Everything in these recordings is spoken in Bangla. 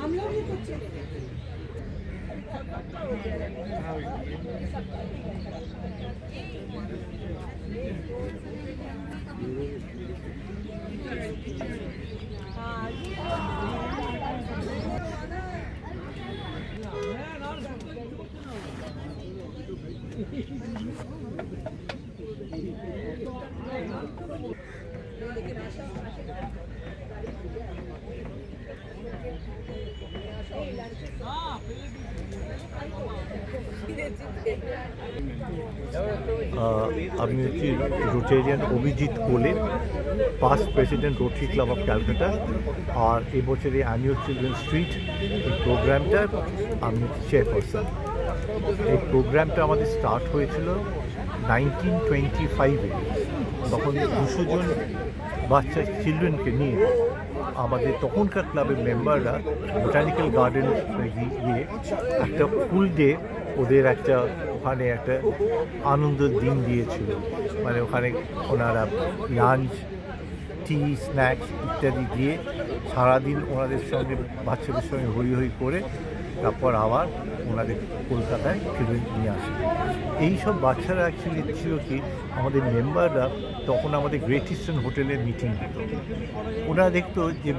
আমি হচ্ছি Rotarian Abhijit Kole, past president Rotary Club of Calcutta. আর এবছরের অ্যানুয়াল চিলড্রেন স্ট্রিট এই প্রোগ্রামটার আমি চেয়ারপারসন। এই প্রোগ্রামটা আমাদের স্টার্ট হয়েছিল 1925-এ। তখন 200 জন বাচ্চা চিলড্রেনকে নিয়ে আমাদের তখনকার ক্লাবের মেম্বাররা বোটানিক্যাল গার্ডেন গিয়ে একটা ফুল ডে ওদের একটা ওখানে একটা আনন্দের দিন দিয়েছিল। মানে ওখানে ওনারা লাঞ্চ, টি, স্ন্যাক্স ইত্যাদি দিয়ে সারাদিন ওনাদের সঙ্গে বাচ্চাদের সঙ্গে হই হই করে তারপর আবার ওনাদের কলকাতায় ফিরে নিয়ে আসে। এইসব বাচ্চারা অ্যাকচুয়ালি ছিল কি, আমাদের মেম্বাররা তখন আমাদের গ্রেট ইস্টার্ন হোটেলের মিটিং হতো। ওনারা দেখতো যে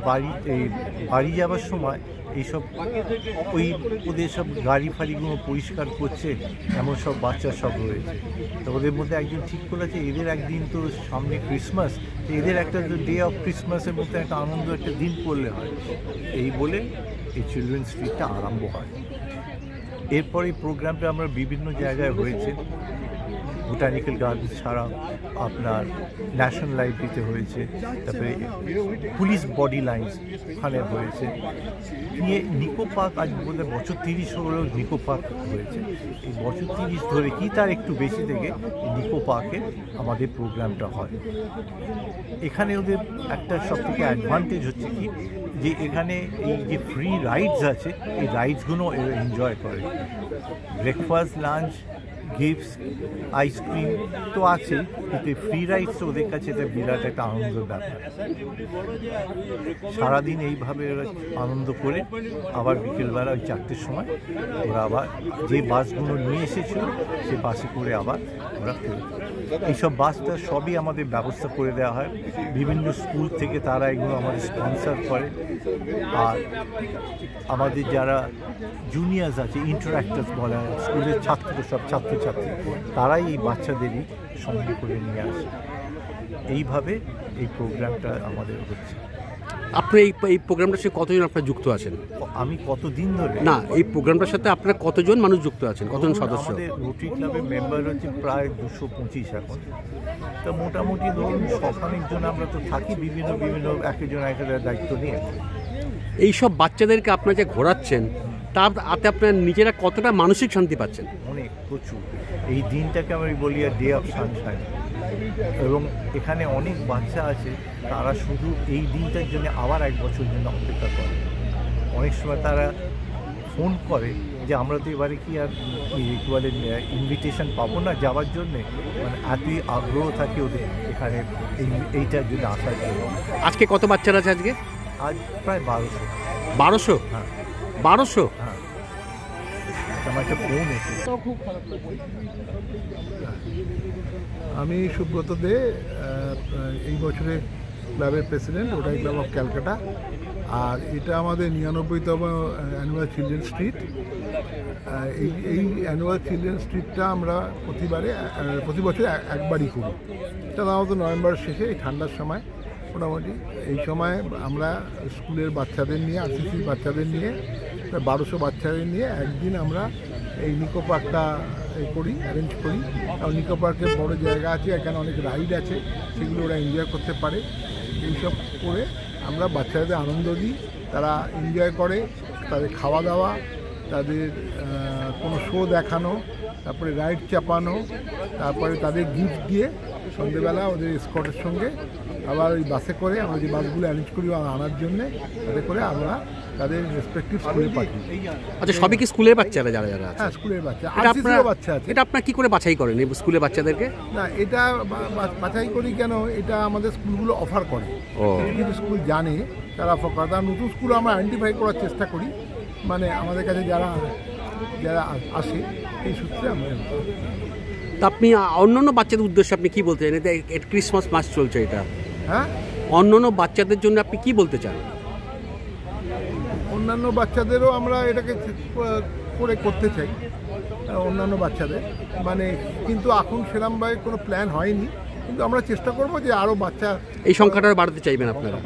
বাড়ি যাওয়ার সময় এইসব ওদের সব গাড়ি ফাড়িগুলো পরিষ্কার করছে, এমন সব বাচ্চা সব রয়েছে। তো ওদের মধ্যে একজন ঠিক করেছে এদের একদিন তো সামনে ক্রিসমাস, এদের একটা ডে অফ ক্রিসমাসের মধ্যে একটা আনন্দ একটা দিন করলে হয়। এই বলে এই চিলড্রেন স্ট্রিটটা আরম্ভ হয়। এরপর এই প্রোগ্রামটা আমরা বিভিন্ন জায়গায় হয়েছে। বোটানিক্যাল গার্ডেন ছাড়া আপনার ন্যাশনাল লাইব্রেরিতে হয়েছে, তারপরে পুলিশ বডি লাইন্স ওখানে হয়েছে, নিয়ে নিকো পার্ক আজ বলতে বছর 30 হলেও নিকো পার্ক হয়েছে। এই বছর 30 ধরে কি তার একটু বেশি থেকে নিকো পার্কে আমাদের প্রোগ্রামটা হয়। এখানে ওদের একটা সবথেকে অ্যাডভান্টেজ হচ্ছে কি, যে এখানে এই যে ফ্রি রাইডস আছে এই রাইডসগুলো এনজয় করে। ব্রেকফাস্ট, লাঞ্চ, গিফটস, আইসক্রিম তো আছে, কিন্তু ফ্রি রাইডস ওদের কাছে এটা বিরাট একটা আনন্দের ব্যাপার। সারাদিন এইভাবে আনন্দ করে আবার বিকেলবেলা ওই 4টের সময় ওরা আবার যে বাসগুলো নিয়ে এসেছিল সে বাসে করে আবার ওরা ফেরত। এইসব বাসটা সবই আমাদের ব্যবস্থা করে দেওয়া হয়। বিভিন্ন স্কুল থেকে তারা এগুলো আমাদের স্পন্সর করে। আর আমাদের যারা জুনিয়র্স আছে, ইন্টারাক্টার্স বলা হয়, স্কুলের সব ছাত্রছাত্রী, তারাই এই বাচ্চাদেরই সঙ্গে করে নিয়ে আসে। এইভাবে এই প্রোগ্রামটা আমাদের হচ্ছে। আপনি এই প্রোগ্রামটার সাথে কতজন আপনারা যুক্ত আছেন? আমি কতদিন ধরে না, এই প্রোগ্রামটার সাথে আপনারা কতজন মানুষ যুক্ত আছেন, কতজন সদস্য? আমাদের রোটারি ক্লাবের মেম্বার হচ্ছে প্রায় 225 এখন। তা মোটামুটি ধরুন 100 জন আমরা তো থাকি, বিভিন্ন একজন একটা দায়িত্ব নিয়ে। এইসব বাচ্চাদেরকে আপনারা যে ঘোরাচ্ছেন তাতে আপনার নিজেরা কতটা মানসিক শান্তি পাচ্ছেন? অনেক, প্রচুর। এই দিনটাকে আমি বলি ডে অফ সানশাইন। এবং এখানে অনেক বাচ্চা আছে তারা শুধু এই দিনটার জন্য আবার 1 বছর জন্য অপেক্ষা করে। অনেক সময় তারা ফোন করে যে আমরা তো এবারে কি আর বলে ইনভিটেশন পাবো না যাওয়ার জন্যে, মানে এতই আগ্রহ থাকে ওদের এখানে এইটার জন্য আসার জন্য। আজকে কত বাচ্চারা আছে আজকে? আজ প্রায় 1200। 1200? হ্যাঁ, 1200? হ্যাঁ। আমার একটা ফোন এসে। আমি সুব্রত দে, এই বছরের ক্লাবের president Rotary Club of Calcutta. আর এটা আমাদের 99তম অ্যানুয়াল চিলড্রেন স্ট্রিট। এই অ্যানুয়াল চিলড্রেন স্ট্রিটটা আমরা প্রতি বছর একবারই করি। এটা সাধারণত নভেম্বর শেষে, এই ঠান্ডার সময় মোটামুটি এই সময় আমরা স্কুলের বাচ্চাদের নিয়ে, আরসিসির বাচ্চাদের নিয়ে, 1200 বাচ্চাদের নিয়ে একদিন আমরা এই নিকো পার্কটা অ্যারেঞ্জ করি। আর নিকো পার্কের বড় জায়গা আছে, এখানে অনেক রাইড আছে, সেগুলো ওরা এনজয় করতে পারে। এইসব করে আমরা বাচ্চাদের আনন্দ দিই, তারা এনজয় করে। তাদের খাওয়া দাওয়া, তাদের কোনো শো দেখানো, তারপরে রাইড চাপানো, তারপরে তাদের গিফট দিয়ে সন্ধ্যেবেলা ওদের স্কটের সঙ্গে আবার ওই বাসে করে আমরা যে বাসগুলো অ্যারেঞ্জ করি আনার জন্যে, তাতে করে আমরা তাদের রেসপেক্টিভ স্কুলে পাঠাই। আচ্ছা, সবই কি স্কুলের বাচ্চারা যারা যারা আছে? হ্যাঁ, স্কুলের বাচ্চা, এটা আরসিসিরও বাচ্চা আছে। এটা আপনার কি করে বাছাই করেন এই স্কুলের বাচ্চাদেরকে? না, এটা বাছাই করি কেন, এটা আমাদের স্কুলগুলো অফার করে। ও, কিছু স্কুল জানে তারা অফার করে, তার নতুন স্কুল আমরা আইডেন্টিফাই করার চেষ্টা করি, মানে আমাদের কাছে যারা যারা আসে এই সূত্রে আমরা। তা আপনি অন্যান্য বাচ্চাদের উদ্দেশ্যে আপনি কি বলতে চান? এটা ক্রিসমাস মাস চলছে, এটা হ্যাঁ, অন্যান্য বাচ্চাদের জন্য আপনি কি বলতে চান? অন্যান্য বাচ্চাদেরও আমরা এটাকে করতে চাই, অন্যান্য বাচ্চাদের মানে, কিন্তু এখন সেরকমভাবে কোনো প্ল্যান হয়নি, কিন্তু আমরা চেষ্টা করব যে আরও বাচ্চা এই সংখ্যাটা বাড়াতে চাইবেন আপনারা?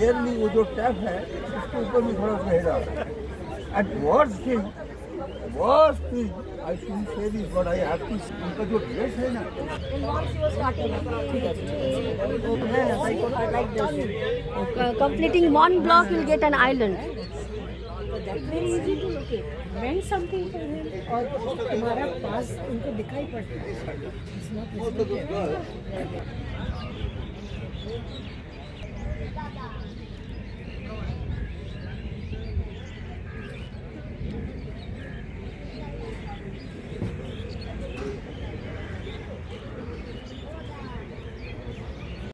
ईयरली वो जो टैप है उसके ऊपर भी थोड़ा सा हेरा and worst thing I should say this but I have to, उनका जो ड्रेस है ना, completing one block will get an island. That's very easy to locate. When something और तुम्हारा पास उनको दिखाई पड़ता है, it's not visible.